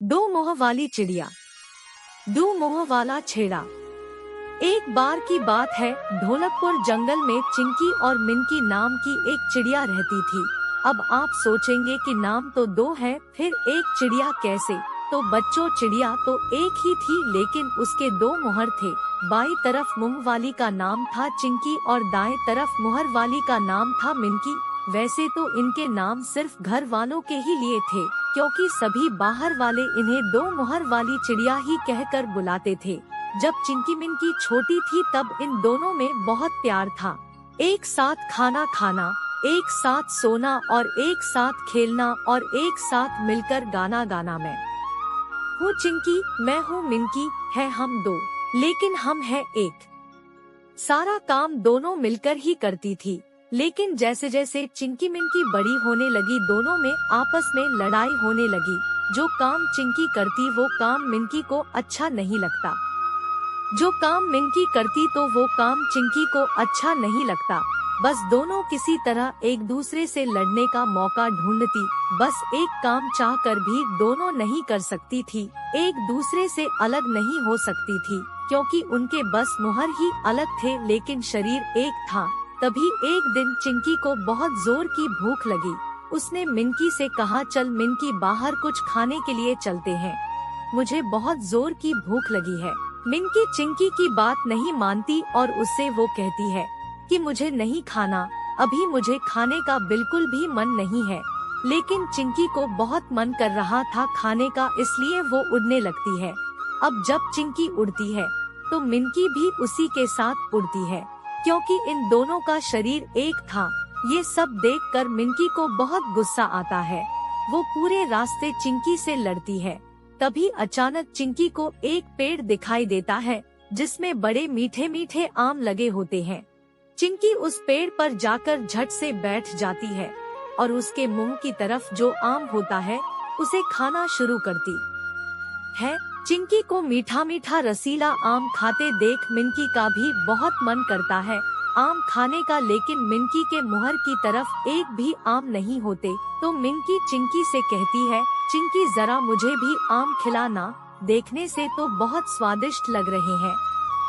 दो मोह वाली चिड़िया। दो मोह वाला छेड़ा। एक बार की बात है, ढोलकपुर जंगल में चिंकी और मिनकी नाम की एक चिड़िया रहती थी। अब आप सोचेंगे कि नाम तो दो है, फिर एक चिड़िया कैसे? तो बच्चों, चिड़िया तो एक ही थी, लेकिन उसके दो मुहर थे। बाई तरफ मुंह वाली का नाम था चिंकी और दाएं तरफ मुहर वाली का नाम था मिनकी। वैसे तो इनके नाम सिर्फ घर वालों के ही लिए थे, क्योंकि सभी बाहर वाले इन्हें दो मुहर वाली चिड़िया ही कहकर बुलाते थे। जब चिंकी मिनकी छोटी थी तब इन दोनों में बहुत प्यार था। एक साथ खाना खाना, एक साथ सोना और एक साथ खेलना और एक साथ मिलकर गाना गाना। मैं हूँ चिंकी, मैं हूँ मिनकी, है हम दो, लेकिन हम है एक। सारा काम दोनों मिलकर ही करती थी, लेकिन जैसे जैसे चिंकी मिनकी बड़ी होने लगी, दोनों में आपस में लड़ाई होने लगी। जो काम चिंकी करती वो काम मिनकी को अच्छा नहीं लगता, जो काम मिनकी करती तो वो काम चिंकी को अच्छा नहीं लगता। बस दोनों किसी तरह एक दूसरे से लड़ने का मौका ढूंढती। बस एक काम चाह कर भी दोनों नहीं कर सकती थी, एक दूसरे से अलग नहीं हो सकती थी, क्योंकि उनके बस मुहर ही अलग थे, लेकिन शरीर एक था। तभी एक दिन चिंकी को बहुत जोर की भूख लगी। उसने मिनकी से कहा, चल मिनकी, बाहर कुछ खाने के लिए चलते हैं, मुझे बहुत जोर की भूख लगी है। मिनकी चिंकी की बात नहीं मानती और उससे वो कहती है कि मुझे नहीं खाना, अभी मुझे खाने का बिल्कुल भी मन नहीं है। लेकिन चिंकी को बहुत मन कर रहा था खाने का, इसलिए वो उड़ने लगती है। अब जब चिंकी उड़ती है तो मिनकी भी उसी के साथ उड़ती है, क्योंकि इन दोनों का शरीर एक था। ये सब देखकर मिनकी को बहुत गुस्सा आता है। वो पूरे रास्ते चिंकी से लड़ती है। तभी अचानक चिंकी को एक पेड़ दिखाई देता है, जिसमें बड़े मीठे मीठे आम लगे होते हैं। चिंकी उस पेड़ पर जाकर झट से बैठ जाती है और उसके मुंह की तरफ जो आम होता है उसे खाना शुरू करती है। चिंकी को मीठा मीठा रसीला आम खाते देख मिनकी का भी बहुत मन करता है आम खाने का, लेकिन मिनकी के मुहर की तरफ एक भी आम नहीं होते। तो मिनकी चिंकी से कहती है, चिंकी जरा मुझे भी आम खिलाना, देखने से तो बहुत स्वादिष्ट लग रहे हैं।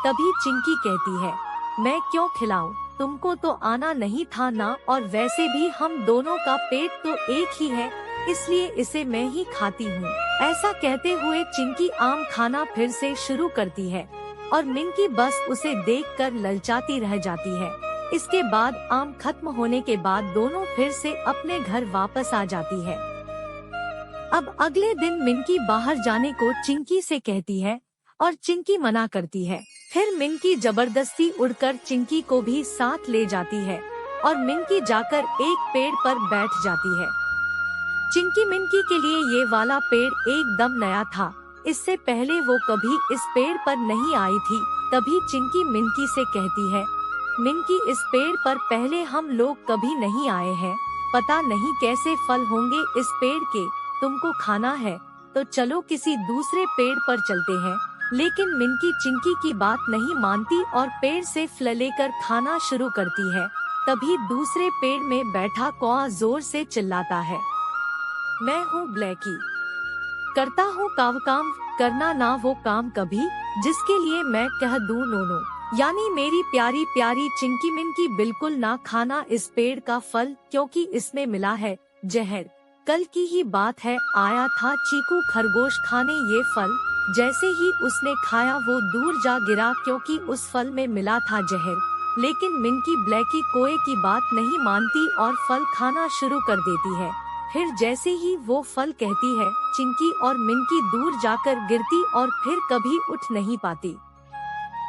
तभी चिंकी कहती है, मैं क्यों खिलाऊं, तुमको तो आना नहीं था ना, और वैसे भी हम दोनों का पेट तो एक ही है, इसलिए इसे मैं ही खाती हूँ। ऐसा कहते हुए चिंकी आम खाना फिर से शुरू करती है और मिनकी बस उसे देखकर ललचाती रह जाती है। इसके बाद आम खत्म होने के बाद दोनों फिर से अपने घर वापस आ जाती है। अब अगले दिन मिनकी बाहर जाने को चिंकी से कहती है और चिंकी मना करती है। फिर मिनकी जबरदस्ती उड़कर चिंकी को भी साथ ले जाती है और मिनकी जाकर एक पेड़ पर बैठ जाती है। चिंकी मिनकी के लिए ये वाला पेड़ एकदम नया था, इससे पहले वो कभी इस पेड़ पर नहीं आई थी। तभी चिंकी मिनकी से कहती है, मिनकी, इस पेड़ पर पहले हम लोग कभी नहीं आए हैं, पता नहीं कैसे फल होंगे इस पेड़ के, तुमको खाना है तो चलो किसी दूसरे पेड़ पर चलते हैं। लेकिन मिनकी चिंकी की बात नहीं मानती और पेड़ से फल लेकर खाना शुरू करती है। तभी दूसरे पेड़ में बैठा कौआ जोर से चिल्लाता है, मैं हूँ ब्लैकी, करता हूँ काम, करना ना वो काम कभी, जिसके लिए मैं कह दूं नो नो। यानी मेरी प्यारी प्यारी चिंकी मिनकी, बिल्कुल ना खाना इस पेड़ का फल, क्योंकि इसमें मिला है जहर। कल की ही बात है, आया था चीकू खरगोश खाने ये फल, जैसे ही उसने खाया वो दूर जा गिरा, क्योंकि उस फल में मिला था जहर। लेकिन मिनकी ब्लैकी कोए की बात नहीं मानती और फल खाना शुरू कर देती है। फिर जैसे ही वो फल कहती है, चिंकी और मिनकी दूर जाकर गिरती और फिर कभी उठ नहीं पाती।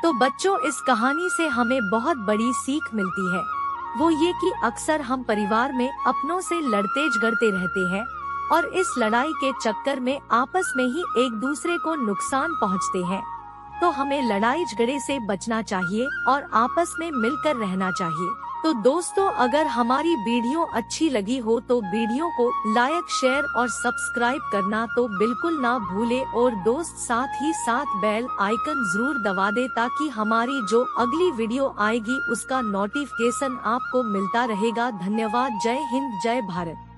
तो बच्चों, इस कहानी से हमें बहुत बड़ी सीख मिलती है, वो ये कि अक्सर हम परिवार में अपनों से लड़ते झगड़ते रहते हैं और इस लड़ाई के चक्कर में आपस में ही एक दूसरे को नुकसान पहुंचते हैं। तो हमें लड़ाई झगड़े से बचना चाहिए और आपस में मिलकर रहना चाहिए। तो दोस्तों, अगर हमारी वीडियो अच्छी लगी हो तो वीडियो को लाइक, शेयर और सब्सक्राइब करना तो बिल्कुल ना भूले, और दोस्त साथ ही साथ बेल आइकन जरूर दबा दे, ताकि हमारी जो अगली वीडियो आएगी उसका नोटिफिकेशन आपको मिलता रहेगा। धन्यवाद। जय हिंद, जय भारत।